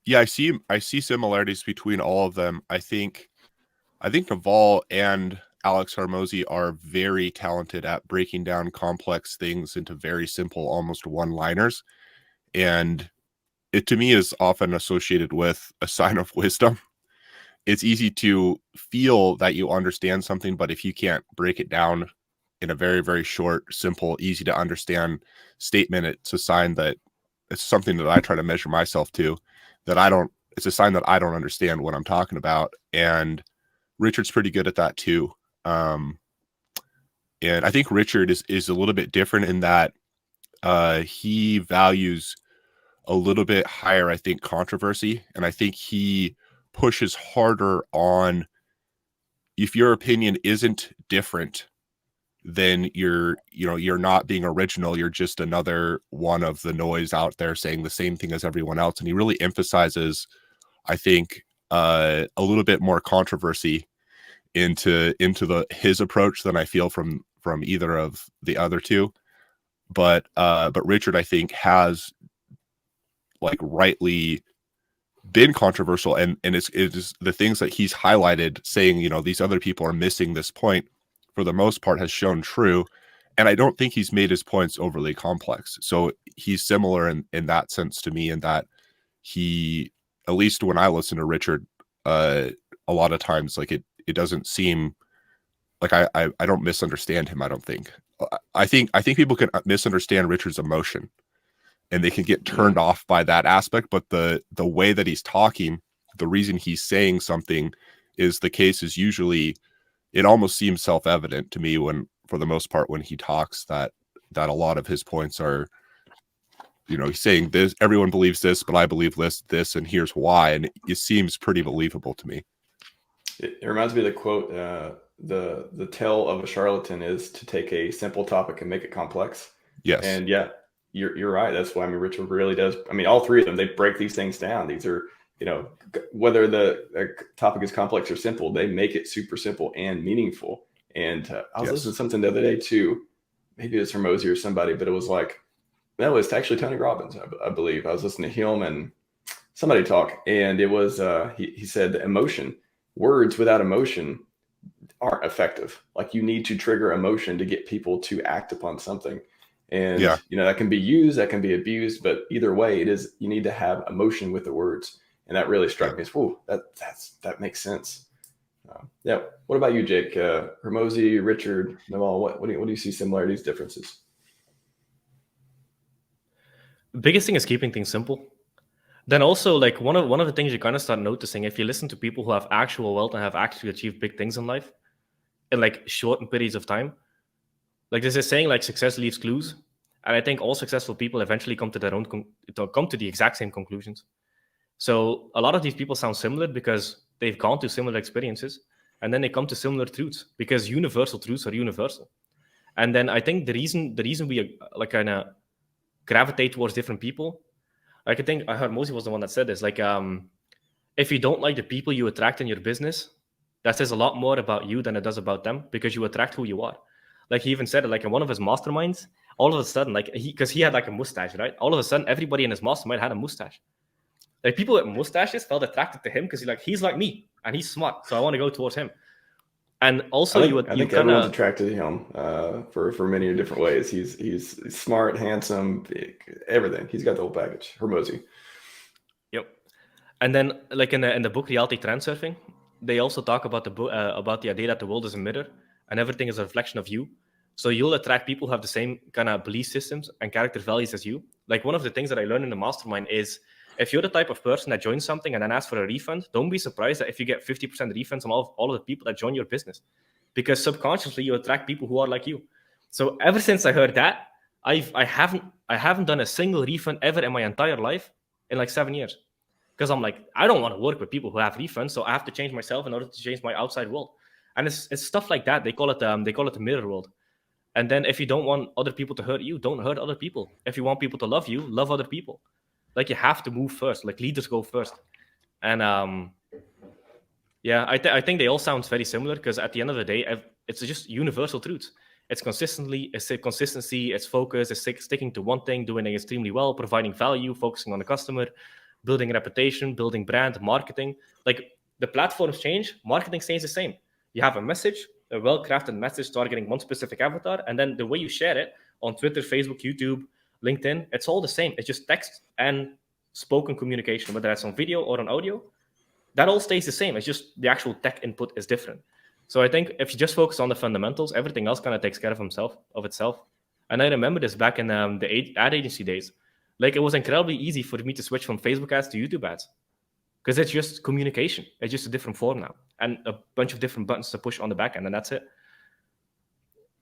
Yeah, I see similarities between all of them. I think Naval and Alex Hormozi are very talented at breaking down complex things into very simple, almost one-liners. And it to me is often associated with a sign of wisdom. It's easy to feel that you understand something, but if you can't break it down in a very, very short, simple, easy to understand statement, it's a sign that it's something that I try to measure myself to, that I don't, it's a sign that I don't understand what I'm talking about. And Richard's pretty good at that too. Um, and I think Richard is a little bit different in that he values a little bit higher, I think, controversy. And I think he pushes harder on, if your opinion isn't different, then you're not being original. You're just another one of the noise out there saying the same thing as everyone else. And he really emphasizes, I think, a little bit more controversy into his approach than I feel from either of the other two. But Richard, I think, has like rightly been controversial, and it's the things that he's highlighted, saying, these other people are missing this point, for the most part has shown true. And I don't think he's made his points overly complex. So he's similar in that sense to me, in that he, at least when I listen to Richard, a lot of times, like it doesn't seem like I don't misunderstand him. I don't think. I think people can misunderstand Richard's emotion, and they can get turned off by that aspect. But the way that he's talking, the reason he's saying something is the case is usually, it almost seems self-evident to me, when, for the most part, when he talks, that a lot of his points are, he's saying this, everyone believes this, but I believe this, and here's why. And it seems pretty believable to me. It reminds me of the quote, the tale of a charlatan is to take a simple topic and make it complex. Yes. And yeah, you're right. That's why, Richard really does. All three of them, they break these things down. These are, whether the topic is complex or simple, they make it super simple and meaningful. And I was listening to something the other day too, maybe it was Hormozi or somebody, but it was like, no, it's actually Tony Robbins, I believe. I was listening to him and somebody talk, and it was, he said emotion, words without emotion aren't effective. Like, you need to trigger emotion to get people to act upon something. And, that can be used, that can be abused, but either way, you need to have emotion with the words. And that really struck me as, whoa, that makes sense. Yeah. What about you, Jake? Hormozi, Richard, Naval, what do you see similarities, differences? The biggest thing is keeping things simple. Then also, like, one of the things you kind of start noticing, if you listen to people who have actual wealth and have actually achieved big things in life in like short periods of time, like there's this saying, like, success leaves clues. And I think all successful people eventually come to their own come to the exact same conclusions. So a lot of these people sound similar because they've gone through similar experiences, and then they come to similar truths, because universal truths are universal. And then I think the reason we like kind of gravitate towards different people, like, I think I heard Hormozi was the one that said this, like, if you don't like the people you attract in your business, that says a lot more about you than it does about them, because you attract who you are. Like, he even said it, like, in one of his masterminds, all of a sudden, like, because he had like a mustache, right? All of a sudden, everybody in his mastermind had a mustache. Like, people with mustaches felt attracted to him because he's like me and he's smart, so I want to go towards him. And also, I think everyone's attracted to him for many different ways. He's smart, handsome, big, everything. He's got the whole package. Hormozi. Yep. And then, like, in the book Reality Transurfing, they also talk about the idea that the world is a mirror and everything is a reflection of you. So you'll attract people who have the same kind of belief systems and character values as you. Like, one of the things that I learned in the mastermind is, if you're the type of person that joins something and then asks for a refund, don't be surprised that if you get 50% refunds from all of the people that join your business, because subconsciously you attract people who are like you. So ever since I heard that, I haven't done a single refund ever in my entire life in like 7 years, because I'm like, I don't want to work with people who have refunds, so I have to change myself in order to change my outside world. And it's stuff like that. They call it the mirror world. And then, if you don't want other people to hurt you, don't hurt other people. If you want people to love you, love other people. Like, you have to move first. Like, leaders go first. And yeah, I think they all sound very similar, because at the end of the day, it's just universal truths. It's consistency, it's focus, it's sticking to one thing, doing it extremely well, providing value, focusing on the customer, building reputation, building brand, marketing. Like the platforms change, marketing stays the same. You have a message, a well-crafted message targeting one specific avatar, and then the way you share it on Twitter, Facebook, YouTube, LinkedIn, it's all the same. It's just text and spoken communication, whether that's on video or on audio. That all stays the same. It's just the actual tech input is different. So I think if you just focus on the fundamentals, everything else kind of takes care of itself. And I remember this back in the ad agency days. Like, it was incredibly easy for me to switch from Facebook ads to YouTube ads because it's just communication. It's just a different form now and a bunch of different buttons to push on the back end, and that's it.